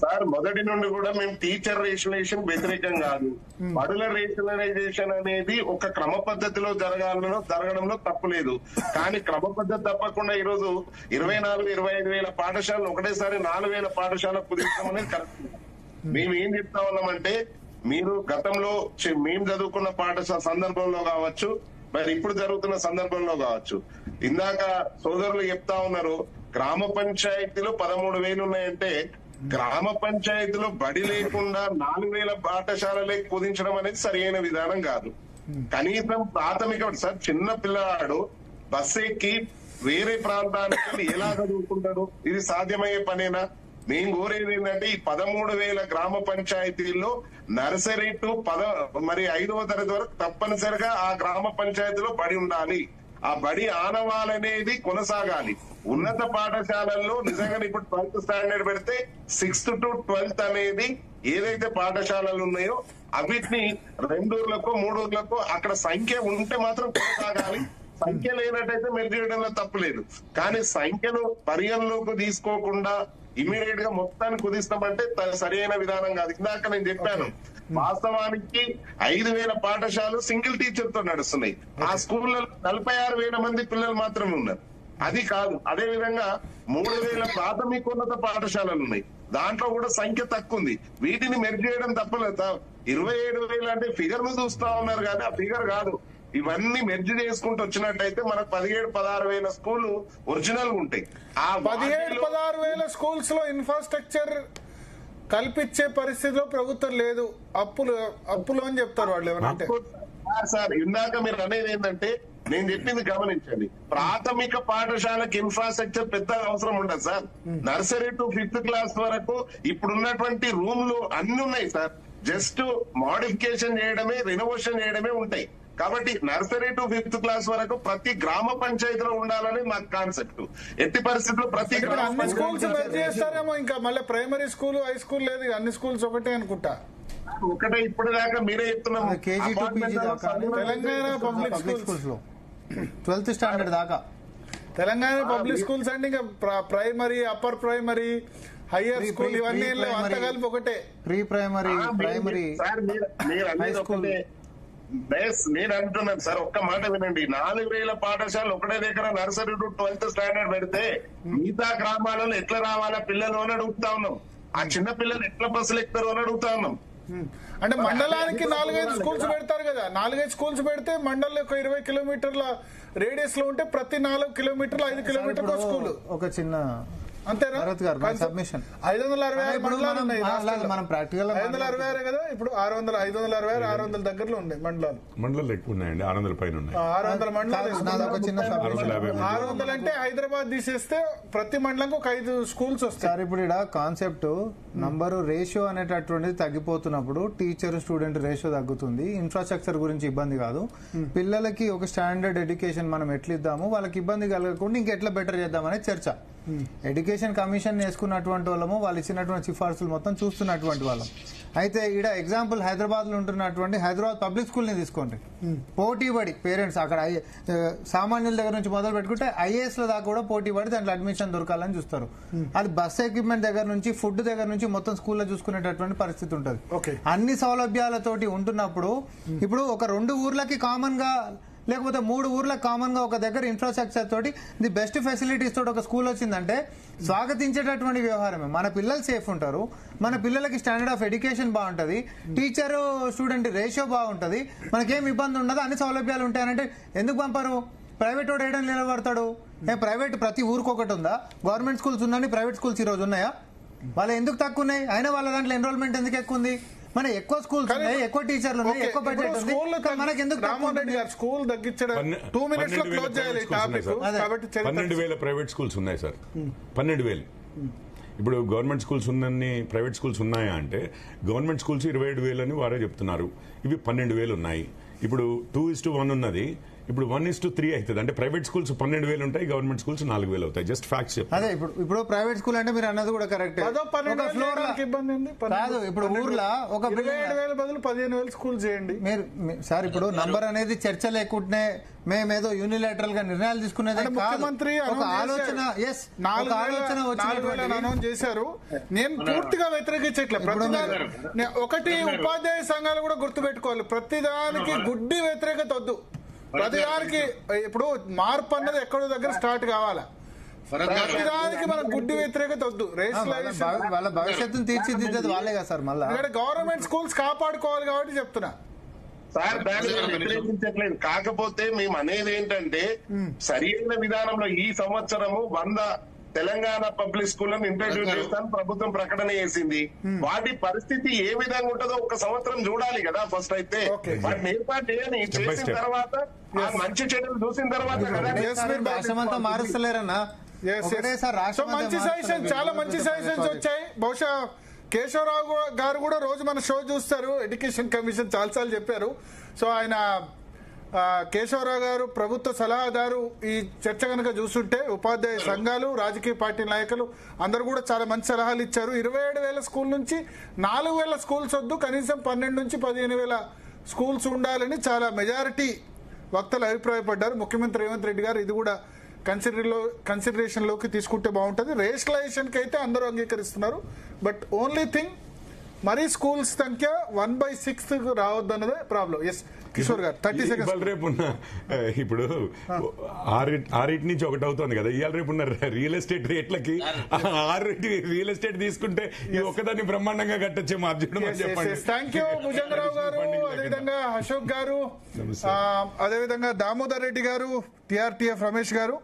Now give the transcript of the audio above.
Sir మొదటి నుండి కూడా మేము టీచర్ రేషనలైజేషన్ వ్యతిరేకం కాదు. బడుల రేషనలైజేషన్ అనేది ఒక క్రమ పద్ధతిలో జరగడంలో తప్పు లేదు. కానీ క్రమ పద్ధతి తప్పకుండా ఈ రోజు 24-25 వేల పాఠశాలలు ఒకటేసారి 4,000 పాఠశాలకు కుదించడం అనేది కరెక్ట్. మేము ఏం చెప్తా ఉన్నామంటే, మీరు గతంలో మేము చదువుకున్న పాఠశాల సందర్భంలో కావచ్చు, మరి ఇప్పుడు జరుగుతున్న సందర్భంలో కావచ్చు, ఇందాక సోదరులు చెప్తా ఉన్నారు గ్రామ పంచాయతీలో 13,000 ఉన్నాయంటే, గ్రామ పంచాయతీలో బడి లేకుండా 4,000 పాఠశాలలకు కుదించడం అనేది సరైన విధానం కాదు. కనీసం ప్రాథమిక సార్, చిన్న పిల్లవాడు బస్సు ఎక్కి వేరే ప్రాంతానికి ఎలా చదువుకుంటాడు? ఇది సాధ్యమయ్యే పనేనా? మేము కోరేది ఏంటంటే, ఈ 13,000 గ్రామ పంచాయతీల్లో నర్సరీ టు 5వ తరగతి వరకు తప్పనిసరిగా ఆ గ్రామ పంచాయతీలో బడి ఉండాలి. ఆ బడి ఆనవాలనేది కొనసాగాలి. ఉన్నత పాఠశాలల్లో నిజంగా ఇప్పుడు 12th స్టాండర్డ్ పెడితే 6th to 12th అనేది ఏదైతే పాఠశాలలు ఉన్నాయో అవిటిని 2 ఊర్లకో 3 ఊర్లకో అక్కడ సంఖ్య ఉంటే మాత్రం కొనసాగాలి. సంఖ్య లేనట్టయితే మెరుగు చేయడంలో తప్పులేదు. కానీ సంఖ్యను పరిగణలోకి తీసుకోకుండా ఇమీడియట్ గా మొత్తాన్ని కుదిస్తామంటే సరైన విధానం కాదు. ఇందాక నేను చెప్పాను, వాస్తవానికి 5,000 పాఠశాలలు సింగిల్ టీచర్ తో నడుస్తున్నాయి. ఆ స్కూల్లో 46,000 మంది పిల్లలు మాత్రమే ఉన్నారు. అది కాదు. అదే విధంగా 3,000 ప్రాథమికోన్నత పాఠశాలలు ఉన్నాయి. దాంట్లో కూడా సంఖ్య తక్కువ ఉంది. వీటిని మెరుగు చేయడం తప్పలేదు. 27,000 అంటే ఫిగర్ ను చూస్తా ఉన్నారు కానీ ఆ ఫిగర్ కాదు. ఇవన్నీ మెర్జ్ చేసుకుంటూ వచ్చినట్టయితే మనకు 17,000-16,000 స్కూల్ ఒరిజినల్ ఉంటాయి. ఆ 17,000-16,000 స్కూల్స్ లో ఇన్ఫ్రాస్ట్రక్చర్ కల్పించే పరిస్థితిలో ప్రభుత్వం లేదు. అప్పులు అని చెప్తారు వాళ్ళు ఎవరంటే. సార్ ఇందాక మీరు అనేది ఏంటంటే, నేను చెప్పింది గమనించండి, ప్రాథమిక పాఠశాలకు ఇన్ఫ్రాస్ట్రక్చర్ పెద్ద అవసరం ఉండదు sir. Nursery to 5th class వరకు ఇప్పుడున్నటువంటి రూమ్లు అన్ని ఉన్నాయి సార్. జస్ట్ మోడిఫికేషన్ చేయడమే, రెనోవేషన్ చేయడమే ఉంటాయి. కాబట్టి నర్సరీ టు 5th క్లాస్ వరకు ప్రతి గ్రామ పంచాయతీలో ఉండాలని మా కాన్సెప్ట్. ఎట్టి పరిస్థితుల్లో ప్రతి అన్ని స్కూల్స్ చేస్తారేమో. ఇంకా మళ్ళీ ప్రైమరీ స్కూల్, హై స్కూల్ లేదు, అన్ని స్కూల్స్ ఒకటే అనుకుంటా. ఒకటే ఇప్పుడు దాకా మీరే చెప్తున్నాము. తెలంగాణ పబ్లిక్ స్కూల్స్ లో 12th స్టాండర్డ్ దాకా తెలంగాణ పబ్లిక్ స్కూల్స్ అంటే ఇంకా primary, upper primary, higher school ఇవన్నీ అంతా కలిపి ఒకటే. Pre primary, primary, high school. నేను అంటున్నాను సార్, ఒక్క మాట వినండి. 4,000 పాఠశాలలు ఒకటే దగ్గర నర్సరీ టు 12th స్టాండర్డ్ పెడితే మిగతా గ్రామాలలో ఎట్లా రావాలా పిల్లలు అని అడుగుతా ఉన్నాం. ఆ చిన్న పిల్లలు ఎట్లా బస్సులు ఎక్కుతారు అని అడుగుతా ఉన్నాం. అంటే మండలానికి 4-5 స్కూల్స్ పెడతారు కదా. 4-5 స్కూల్స్ పెడితే మండలం ఒక 20 కిలోమీటర్ల రేడియస్ లో ఉంటే ప్రతి 4 కిలోమీటర్లు 5 కిలోమీటర్ల స్కూల్. ఒక చిన్న అంతేనా? 566 మండలాలు ఉన్నాయి. మనం ప్రాక్టికల్ 566 కదా. ఇప్పుడు 566 దగ్గరలో ఉన్నాయి మండలాలు ఎక్కువ ఉన్నాయండి. 600 పైన ఉన్నాయి. 600 మండలాలు. 600 అంటే హైదరాబాద్ తీసేస్తే ప్రతి మండలంకి ఒక 5 స్కూల్స్ వస్తాయి. ఇప్పుడు ఇక్కడ కాన్సెప్ట్ నంబరు రేషియో అనేటటువంటిది తగ్గిపోతున్నప్పుడు టీచర్ స్టూడెంట్ రేషియో తగ్గుతుంది. ఇన్ఫ్రాస్ట్రక్చర్ గురించి ఇబ్బంది కాదు. పిల్లలకి ఒక స్టాండర్డ్ ఎడ్యుకేషన్ మనం ఎట్లా ఇద్దాము, వాళ్ళకి ఇబ్బంది కలగకుండా ఇంకెట్లా బెటర్ చేద్దామనే చర్చ. ఎడ్యుకేషన్ కమిషన్ వేసుకున్నటువంటి వాళ్ళము, వాళ్ళు ఇచ్చినటువంటి సిఫార్సులు మొత్తం చూస్తున్నటువంటి వాళ్ళం. అయితే ఈడ ఎగ్జాంపుల్ హైదరాబాద్ లో ఉంటున్నటువంటి హైదరాబాద్ పబ్లిక్ స్కూల్ ని తీసుకోండి. పోటీ పడి పేరెంట్స్ అక్కడ సామాన్యుల దగ్గర నుంచి మొదలు పెట్టుకుంటే ఐఏఎస్ లో దాకా కూడా పోటీ పడి దాంట్లో అడ్మిషన్ దొరకాలని చూస్తారు. అది బస్ ఎక్విప్మెంట్ దగ్గర నుంచి, ఫుడ్ దగ్గర నుంచి మొత్తం స్కూల్లో చూసుకునేటటువంటి పరిస్థితి ఉంటుంది. అన్ని సౌలభ్యాలతోటి ఉంటున్నప్పుడు ఇప్పుడు ఒక 2 ఊర్లకి కామన్ గా, లేకపోతే 3 ఊర్లకు కామన్ గా ఒక దగ్గర ఇన్ఫ్రాస్ట్రక్చర్ తోటి ది బెస్ట్ ఫెసిలిటీస్ తోటి ఒక స్కూల్ వచ్చిందంటే స్వాగతించేటటువంటి వ్యవహారమే. మన పిల్లలు సేఫ్ ఉంటారు, మన పిల్లలకి స్టాండర్డ్ ఆఫ్ ఎడ్యుకేషన్ బాగుంటది, టీచర్ స్టూడెంట్ రేషియో బాగుంటది, మనకేం ఇబ్బంది ఉండదు, అన్ని సౌలభ్యాలు ఉంటాయనంటే ఎందుకు పంపరు? ప్రైవేట్ వాడు ఏడని నిలబడతాడు. ప్రైవేట్ ప్రతి ఊరికి ఒకటి ఉందా? గవర్నమెంట్ స్కూల్స్ ఉన్నాయి, ప్రైవేట్ స్కూల్స్ ఈ రోజు ఉన్నాయా? వాళ్ళు ఎందుకు తక్కువ ఉన్నాయి? అయినా వాళ్ళ దాంట్లో ఎన్రోల్మెంట్ ఎందుకు ఎక్కువ ఉంది? మన ఎక్కువ స్కూల్స్ ఉన్నాయి, ఎక్కువ టీచర్లు ఉన్నాయి, ఎక్కువ బడ్జెట్ ఉంది. మనకి ఎందుకు స్కూల్ తగ్గించడం 2 minutes లో క్లోజ్ చేయాలి టాపిక్. కాబట్టి 12,000 ప్రైవేట్ స్కూల్స్ ఉన్నాయి సార్. 12,000. ఇప్పుడు గవర్నమెంట్ స్కూల్స్ ఉన్నన్ని ప్రైవేట్ స్కూల్స్ ఉన్నాయా అంటే, గవర్నమెంట్ స్కూల్స్ 27,000 అని వారే చెప్తున్నారు. ఇవి 12,000 ఉన్నాయి. ఇప్పుడు 2:1 ఉన్నది. ఇప్పుడు 1:3 అవుతుంది. అంటే ప్రైవేట్ స్కూల్స్ 12,000 ఉంటాయి, గవర్నమెంట్ స్కూల్స్ 4,000 అవుతాయి. జస్ట్ ఫ్యాక్ట్స్ చెప్తాను. అదే ఇప్పుడు ప్రైవేట్ స్కూల్ అంటే మీరు అన్నది కూడా కరెక్ట్. అదో 12,000 ఇబ్బంది ఉంది. కాదు, ఇప్పుడు ఊర్లో ఒక 27,000 బదులు 15,000 స్కూల్ చేయండి. మీరు సార్ ఇప్పుడు నంబర్ అనేది చర్చ లేకుంటే మేమేదో యూనిలాటరల్ గా నిర్ణయాలు తీసుకునేది కాదు. ముఖ్యమంత్రి ఒక ఆలోచన 4,000 అనౌన్స్ చేశారు. నేను పూర్తిగా వ్యతిరేకించట్లేదు. ఒకటి ఉపాధ్యాయ సంఘాలు కూడా గుర్తుపెట్టుకోవాలి, ప్రతిదానికి గుడ్డి వ్యతిరేకత వద్దు. ప్రతిదానికి ఇప్పుడు మార్పు అన్నది ఎక్కడో దగ్గర స్టార్ట్ కావాలా. ప్రతిదానికి మనం గుడ్డి వ్యతిరేకత వద్దు. వాళ్ళ భవిష్యత్తును తీర్చిదిద్దేది వాళ్ళే కదా సార్. మళ్ళీ గవర్నమెంట్ స్కూల్స్ కాపాడుకోవాలి కాబట్టి చెప్తున్నా సార్. దాన్ని వ్యతిరేకించట్లేదు. కాకపోతే మేము అనేది ఏంటంటే సరైన విధానంలో ఈ సంవత్సరము 100 తెలంగాణ పబ్లిక్ స్కూళ్లను ఇంట్రడ్యూస్ చేస్తాను ప్రభుత్వం ప్రకటన చేసింది. వాటి పరిస్థితి ఏ విధంగా ఉంటుందో ఒక సంవత్సరం చూడాలి కదా. ఫస్ట్ అయితే వాటిని ఏర్పాటు చేయని చేసిన తర్వాత ఆ మంచి చెడులు చూసిన తర్వాత రాష్ట్రమంతా మారుస్తలేరన్నా. మంచి సజెషన్, చాలా మంచి సజెషన్స్ వచ్చాయి. బహుశా కేశవరావు గారు కూడా రోజు మన షో చూస్తారు. ఎడ్యుకేషన్ కమిషన్ చాలాసార్లు చెప్పారు. సో ఆయన కేశవరావు గారు ప్రభుత్వ సలహాదారు. ఈ చర్చ కనుక చూస్తుంటే ఉపాధ్యాయ సంఘాలు, రాజకీయ పార్టీ నాయకులు అందరూ కూడా చాలా మంచి సలహాలు ఇచ్చారు. 27,000 స్కూల్ నుంచి 4,000 స్కూల్స్ వద్దు, కనీసం 12 నుంచి 15,000 స్కూల్స్ ఉండాలని చాలా మెజారిటీ వక్తలు అభిప్రాయపడ్డారు. ముఖ్యమంత్రి రేవంత్ రెడ్డి గారు ఇది కూడా కన్సిడరేషన్ లోకి తీసుకుంటే బాగుంటుంది. రేషనలైజేషన్ కి అయితే అందరూ అంగీకరిస్తున్నారు. బట్ ఓన్లీ థింగ్ మరీ స్కూల్స్ సంఖ్య 1/6 రావద్దు అన్నదే ప్రాబ్లం. ఎస్ కిషోర్ గారు 30 సెకండ్స్. రేపు ఇప్పుడు 6 నుంచి 1 అవుతుంది కదా. ఇవాళ రేపు ఉన్న రియల్ ఎస్టేట్ రేట్లకి 6 రియల్ ఎస్టేట్ తీసుకుంటే ఈ ఒక్కదాన్ని బ్రహ్మాండంగా కట్టొచ్చేమో. అర్జునుడు చెప్పండి. థ్యాంక్ యూ భుజంగరావు గారు, అదేవిధంగా అశోక్ గారు, అదేవిధంగా దామోదర్ రెడ్డి గారు, టిఆర్టీఎఫ్ రమేష్ గారు.